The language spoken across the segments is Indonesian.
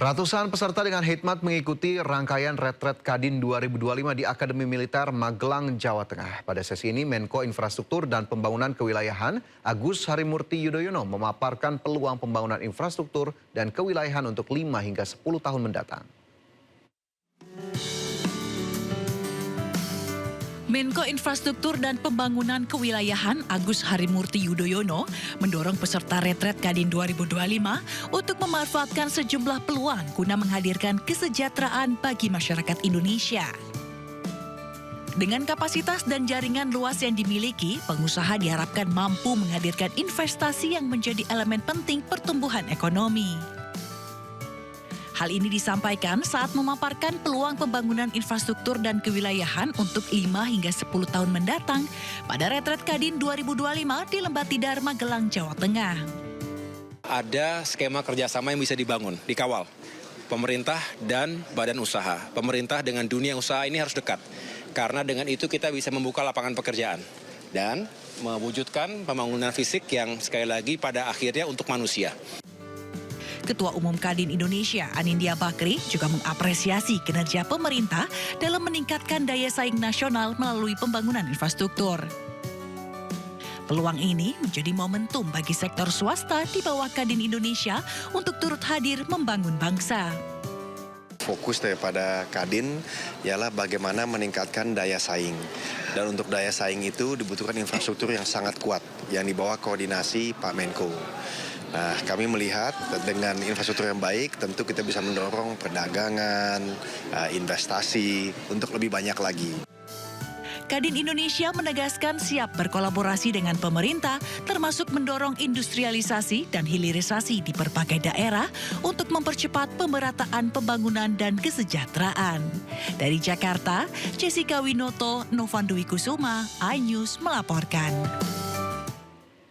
Ratusan peserta dengan hikmat mengikuti rangkaian retret Kadin 2025 di Akademi Militer Magelang, Jawa Tengah. Pada sesi ini, Menko Infrastruktur dan Pembangunan Kewilayahan Agus Harimurti Yudhoyono memaparkan peluang pembangunan infrastruktur dan kewilayahan untuk 5 hingga 10 tahun mendatang. Menko Infrastruktur dan Pembangunan Kewilayahan Agus Harimurti Yudhoyono mendorong peserta retret Kadin 2025 untuk memanfaatkan sejumlah peluang guna menghadirkan kesejahteraan bagi masyarakat Indonesia. Dengan kapasitas dan jaringan luas yang dimiliki, pengusaha diharapkan mampu menghadirkan investasi yang menjadi elemen penting pertumbuhan ekonomi. Hal ini disampaikan saat memaparkan peluang pembangunan infrastruktur dan kewilayahan untuk 5 hingga 10 tahun mendatang pada retret Kadin 2025 di Lembah Tidar, Magelang, Jawa Tengah. Ada skema kerjasama yang bisa dibangun, dikawal. Pemerintah dan badan usaha. Pemerintah dengan dunia usaha ini harus dekat. Karena dengan itu kita bisa membuka lapangan pekerjaan. Dan mewujudkan pembangunan fisik yang sekali lagi pada akhirnya untuk manusia. Ketua Umum Kadin Indonesia, Anindya Bakri, juga mengapresiasi kinerja pemerintah dalam meningkatkan daya saing nasional melalui pembangunan infrastruktur. Peluang ini menjadi momentum bagi sektor swasta di bawah Kadin Indonesia untuk turut hadir membangun bangsa. Fokus daripada Kadin ialah bagaimana meningkatkan daya saing. Dan untuk daya saing itu dibutuhkan infrastruktur yang sangat kuat, yang di bawah koordinasi Pak Menko. Nah, kami melihat dengan infrastruktur yang baik, tentu kita bisa mendorong perdagangan, investasi untuk lebih banyak lagi. Kadin Indonesia menegaskan siap berkolaborasi dengan pemerintah, termasuk mendorong industrialisasi dan hilirisasi di berbagai daerah untuk mempercepat pemerataan pembangunan dan kesejahteraan. Dari Jakarta, Jessica Winoto, Novan Dwi Kusuma, iNews melaporkan.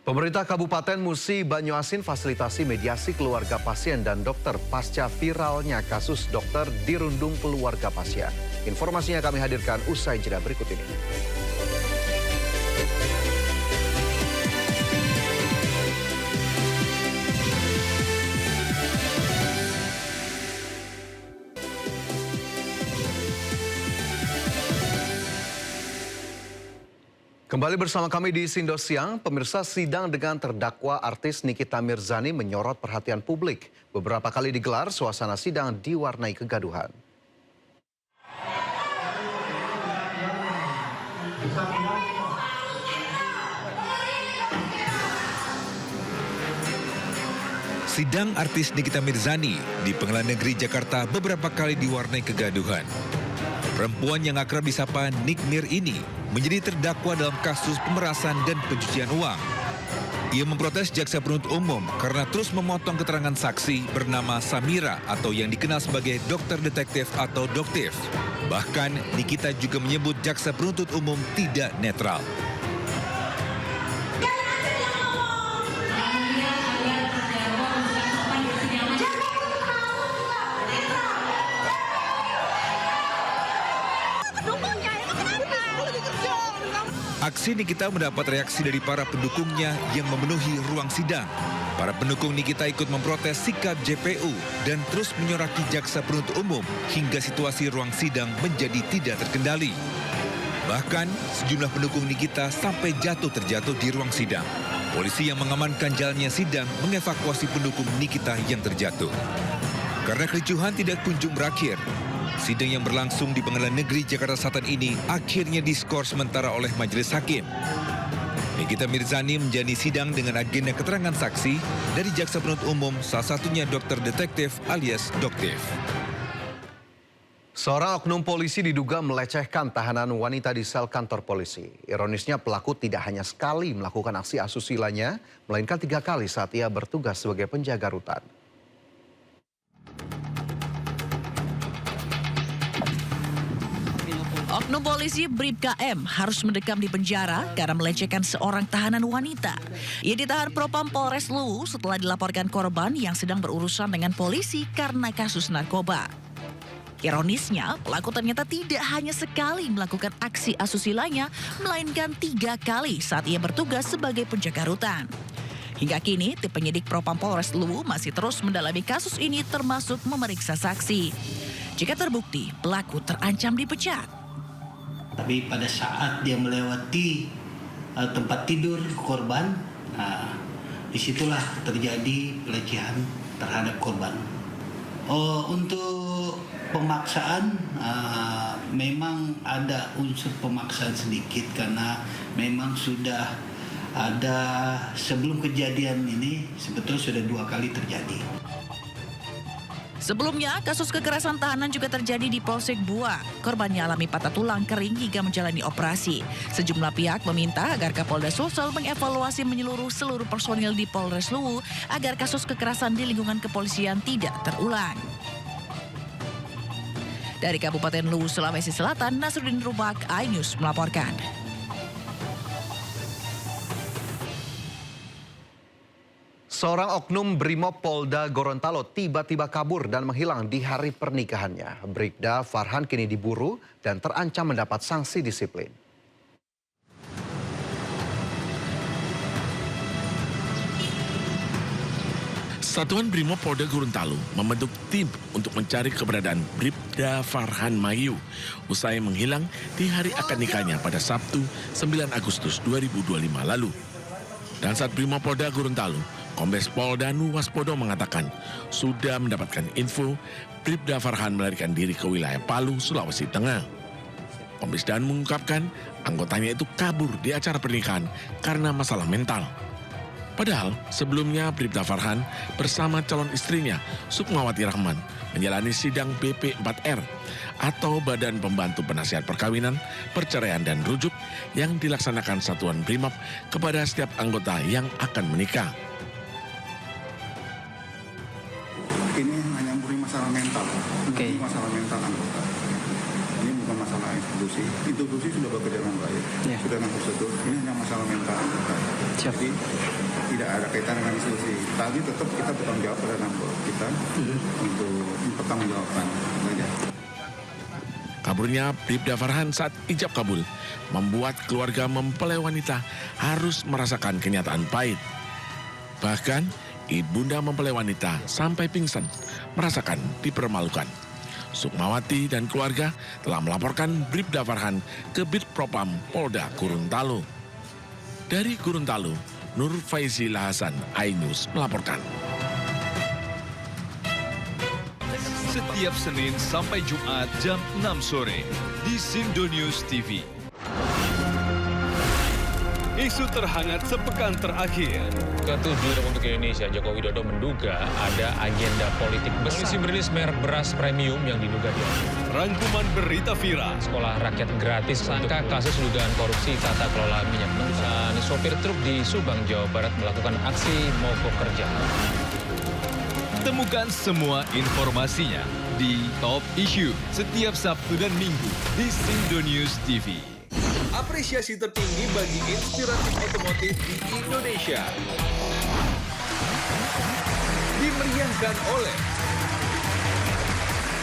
Pemerintah Kabupaten Musi Banyuasin fasilitasi mediasi keluarga pasien dan dokter pasca viralnya kasus dokter dirundung keluarga pasien. Informasinya kami hadirkan usai jeda berikut ini. Kembali bersama kami di Sindo Siang, pemirsa, sidang dengan terdakwa artis Nikita Mirzani menyorot perhatian publik. Beberapa kali digelar, suasana sidang diwarnai kegaduhan. Sidang artis Nikita Mirzani di Pengadilan Negeri Jakarta beberapa kali diwarnai kegaduhan. Perempuan yang akrab disapa Nick Mir ini menjadi terdakwa dalam kasus pemerasan dan pencucian uang. Ia memprotes jaksa penuntut umum karena terus memotong keterangan saksi bernama Samira atau yang dikenal sebagai dokter detektif atau doktif. Bahkan Nikita juga menyebut jaksa penuntut umum tidak netral. Aksi Nikita mendapat reaksi dari para pendukungnya yang memenuhi ruang sidang. Para pendukung Nikita ikut memprotes sikap JPU dan terus menyoraki jaksa penuntut umum hingga situasi ruang sidang menjadi tidak terkendali. Bahkan sejumlah pendukung Nikita sampai terjatuh di ruang sidang. Polisi yang mengamankan jalannya sidang mengevakuasi pendukung Nikita yang terjatuh. Karena kericuhan tidak kunjung berakhir, sidang yang berlangsung di Pengadilan Negeri Jakarta Selatan ini akhirnya diskor sementara oleh majelis hakim. Nikita Mirzani menjalani sidang dengan agenda keterangan saksi dari jaksa penuntut umum, salah satunya dokter detektif alias doktif. Seorang oknum polisi diduga melecehkan tahanan wanita di sel kantor polisi. Ironisnya pelaku tidak hanya sekali melakukan aksi asusilanya, melainkan 3 kali saat ia bertugas sebagai penjaga rutan. Oknum polisi Bribka M harus mendekam di penjara karena melecehkan seorang tahanan wanita. Ia ditahan Propam Polres Luwu setelah dilaporkan korban yang sedang berurusan dengan polisi karena kasus narkoba. Ironisnya, pelaku ternyata tidak hanya sekali melakukan aksi asusilanya, melainkan 3 kali saat ia bertugas sebagai penjaga rutan. Hingga kini, tim penyidik Propam Polres Luwu masih terus mendalami kasus ini termasuk memeriksa saksi. Jika terbukti, pelaku terancam dipecat. Tapi pada saat dia melewati tempat tidur korban, disitulah terjadi pelecehan terhadap korban. Untuk pemaksaan, memang ada unsur pemaksaan sedikit karena memang sudah ada sebelum kejadian ini sebetulnya sudah 2 kali terjadi. Sebelumnya, kasus kekerasan tahanan juga terjadi di Polsek Bua. Korbannya alami patah tulang kering hingga menjalani operasi. Sejumlah pihak meminta agar Kapolda Sulsel mengevaluasi menyeluruh seluruh personil di Polres Luwu agar kasus kekerasan di lingkungan kepolisian tidak terulang. Dari Kabupaten Luwu, Sulawesi Selatan, Nasruddin Rubak, iNews melaporkan. Seorang oknum Brimob Polda Gorontalo tiba-tiba kabur dan menghilang di hari pernikahannya. Bribda Farhan kini diburu dan terancam mendapat sanksi disiplin. Satuan Brimob Polda Gorontalo membentuk tim untuk mencari keberadaan Bribda Farhan Mayu usai menghilang di hari akad nikahnya pada Sabtu 9 Agustus 2025 lalu. Dan saat Brimob Polda Gorontalo, Kombes Pol Danu Waspodo mengatakan sudah mendapatkan info Bribda Farhan melarikan diri ke wilayah Palu, Sulawesi Tengah. Kombes Danu mengungkapkan anggotanya itu kabur di acara pernikahan karena masalah mental. Padahal sebelumnya Bribda Farhan bersama calon istrinya Sukmawati Rahman menjalani sidang BP4R atau Badan Pembantu Penasihat Perkawinan, Perceraian dan Rujuk yang dilaksanakan Satuan Brimob kepada setiap anggota yang akan menikah. Ini hanya murni masalah mental, masalah mental anggota. Ini bukan masalah institusi. Institusi sudah bekerja dengan baik, sudah memprosedur. Ini hanya masalah mental anggota. Jadi tidak ada kaitan dengan institusi. Tapi tetap kita bertanggung jawab pada anggota kita untuk mempertanggungjawabkan. Kaburnya Bribda Farhan saat ijab kabul membuat keluarga mempelai wanita harus merasakan kenyataan pahit. Bahkan ibunda mempelai wanita sampai pingsan, merasakan dipermalukan. Sukmawati dan keluarga telah melaporkan Bribda Farhan ke Bid Propam Polda Gorontalo. Dari Gorontalo, Nur Faizi Lahasan, iNews melaporkan. Setiap Senin sampai Jumat jam 6 sore di Sindonews TV. Isu terhangat sepekan terakhir. Ketujuh Republik Indonesia, Joko Widodo menduga ada agenda politik besar. Polisi merilis merek beras premium yang diduga dia. Rangkuman berita viral. Sekolah rakyat gratis. Sangka kasus dugaan korupsi tata kelola minyak mentah. Sopir truk di Subang, Jawa Barat melakukan aksi mogok kerja. Temukan semua informasinya di Top Issue setiap Sabtu dan Minggu di Sindonews TV. Apresiasi tertinggi bagi inspiratif otomotif di Indonesia. Dimeriahkan oleh